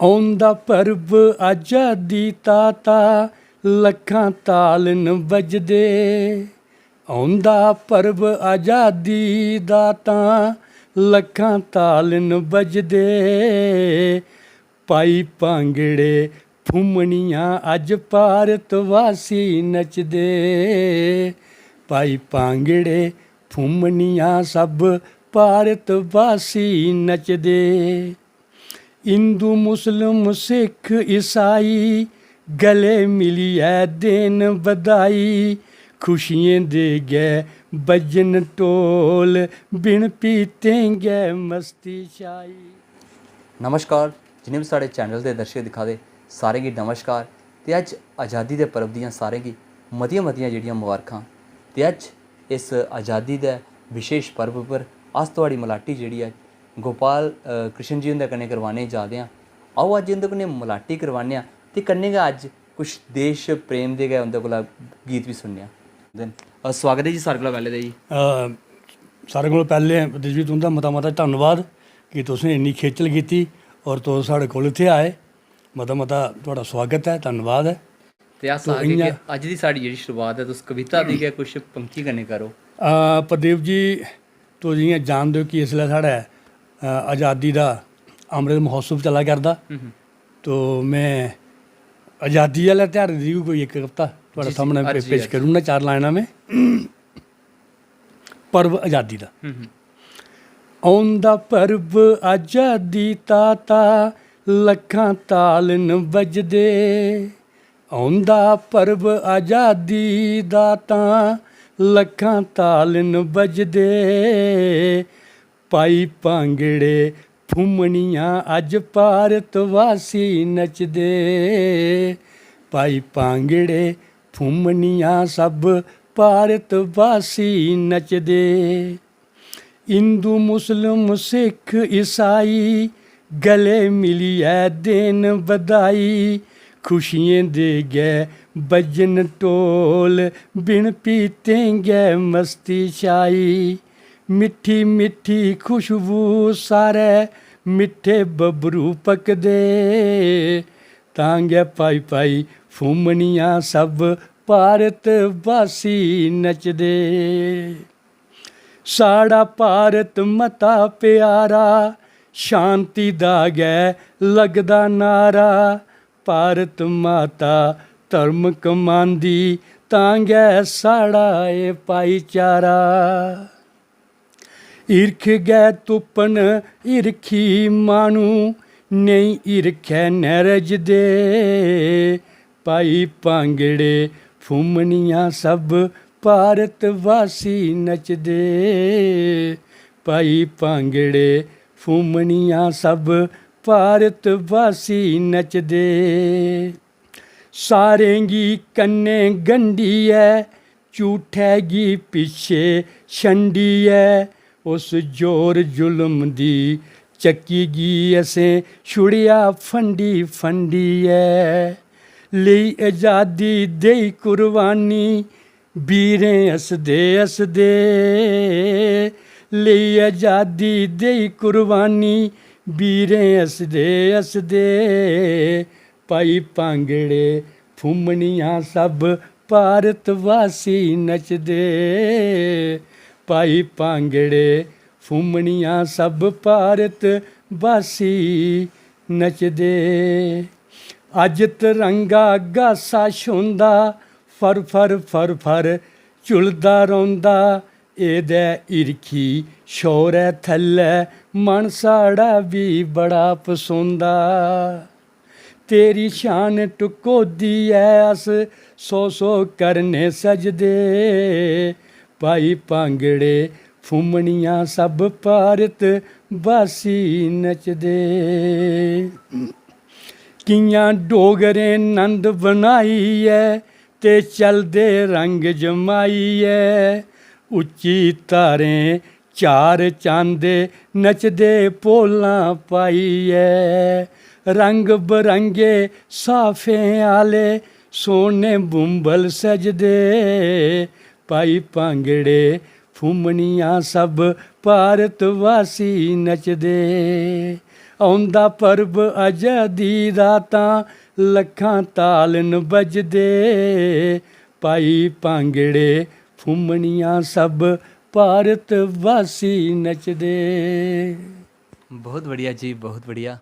ਆਉਂਦਾ ਪਰਬ ਆਜ਼ਾਦੀ ਤਾਤਾ ਲੱਖਾਂ ਤਾਲਨ ਵੱਜਦੇ। ਆਉਂਦਾ ਪਰਬ ਆਜ਼ਾਦੀ ਦਾ ਤਾਂ ਲੱਖਾਂ ਤਾਲਨ ਵੱਜਦੇ। ਪਾਈ ਭਾਂਗੜੇ ਫੁੰਮਣੀਆਂ ਅੱਜ ਭਾਰਤ ਵਾਸੀ ਨੱਚਦੇ। ਪਾਈ ਭਾਂਗੜੇ ਫੁੰਮਣੀਆਂ ਸਭ ਭਾਰਤ ਵਾਸੀ ਨੱਚਦੇ। ਹਿੰਦੂ ਮੁਸਲਿਮ ਸਿੱਖ ਈਸਾਈ ਗਲੇ ਮਿਲੀਐ ਦੇਣ ਵਧਾਈ। ਖੁਸ਼ੀਆਂ ਦੇ ਗਏ ਬਜਨ ਢੋਲ ਬਿਨ ਪੀਤੇ ਗਏ ਮਸਤੀ ਛਾਈ। नमस्कार जिन्हें भी साढ़े चैनल के दर्शक दिखा दे सारे की नमस्कार। तो अज आज़ादी के पर्व दियां सारे की मतियां जिहड़ियां मुबारखां। तो अज इस आज़ादी के विशेष पर्व पर अस तुहाड़ी मलाटी जिहड़ी है गोपाल कृष्ण जी उंदे कन्नै करवाने जा रहे हैं। आओ अज इंदे कन्नै मलाटी करवाने आं ते कन्नै गै अज कुछ देश प्रेम दे गै उंदे कोला गीत भी सुनने आं। स्वागत है जी सारे कोला पैह्ले जी। सारे कोला पैह्ले जी तुंदा मता धन्नवाद कि तुसें इन्नी खेचल कीती और तुस साढ़े कोल इत्थे आए। मता तुहाड़ा स्वागत है, धन्नवाद है। ते अस आगे कि अज दी साढ़ी जेह्ड़ी शुरुआत है तुस कविता दी गै कुछ पंक्ति कन्नै करो। प्रदीप जी तुस जियां जानदे हो कि इसलै साढ़े आज़ादी दा अमृत महोत्सव चला करदा। तो मैं आज़ादी आह्ले ध्याड़े दी कोई इक कविता तुहाड़े सामने पेश करूँगा, 4 लाइनां में। पर्व आज़ादी दा। आਉਂਦਾ ਪਰਬ ਆਜ਼ਾਦੀ ਤਾਤਾ ਲੱਖਾਂ ਤਾਲਨ ਵੱਜਦੇ। ਆਉਂਦਾ ਪਰਬ ਆਜ਼ਾਦੀ ਦਾ ਤਾਂ ਲੱਖਾਂ ਤਾਲਨ ਵੱਜਦੇ। ਪਾਈ ਭਾਂਗੜੇ ਫੁੰਮਣੀਆਂ ਅੱਜ ਭਾਰਤ ਵਾਸੀ ਨੱਚਦੇ। ਪਾਈ ਭਾਂਗੜੇ ਫੁੰਮਣੀਆਂ ਸਭ ਭਾਰਤ ਵਾਸੀ ਨੱਚਦੇ। हिंदू मुस्लिम सिख ईसाई गले मिलिए देन बधाई। खुशियां दे गए बजन ढोल बिन पीते गए मस्ती छाई। मिठी मिठी खुशबू सारे मिठे बबरू पकदे। तां गै पाई फुम्मणियां सब भारत वासी नचदे। साड़ा भारत मता प्यारा शांति दा गै लगदा नारा। भारत माता धर्म कमांदी तां गै साड़ा ए भाईचारा। ईरख गै तुपन ईरखी मानू नेईं ईरखै नरज दे। पाई भांगड़े फुम्मणियां सब भारत वासी नचदे। पाई भांगड़े फुम्मणियां सब भारत वासी नचदे। सारें गी कन्ने गंढियै झूठै गी पिछे छंडियै। उस जोर जुल्म दी चक्की गी असें छुड़िया फंडियै। लेई आज़ादी देई कुर्बानी वीरें हसदे हसदे। लेई आज़ादी देई कुर्बानी वीरें हसदे हसदे। पाई भांगड़े फुम्मणियां सब भारत वासी नचदे। पाई भांगड़े फुम्मणियां सब भारत वासी नचदे। अज तिरंगा गासा छुंदा फर फर झुलदा रौंदा। एह्दे हिरखी शौरे थल्लै मन साड़ा भी बड़ा पसोंदा। तेरी शान टकोदी ऐ अस सौ करने सजदे। पाई भांगड़े फुम्मणियां सब भारत वासी नचदे। कियां डोगरें नंद बनाइयै ते चलदे रंग जमाइयै। उच्ची धारें चार चांदे नचदे पोलां पाइयै। रंग बरंगे साफें आले सोने बुंबल सजदे। पाई भांगड़े फुम्मणियां सब भारत वासी नचदे। ਆਉਂਦਾ ਪਰਬ ਆਜ਼ਾਦੀ ਦਾ ਤਾਂ ਲੱਖਾਂ ਤਾਲਨ ਵੱਜਦੇ ਪਾਈ ਭਾਂਗੜੇ ਫੁੰਮਣੀਆਂ ਸਭ ਭਾਰਤ ਵਾਸੀ ਨੱਚਦੇ। ਬਹੁਤ बढ़िया जी, बहुत बढ़िया।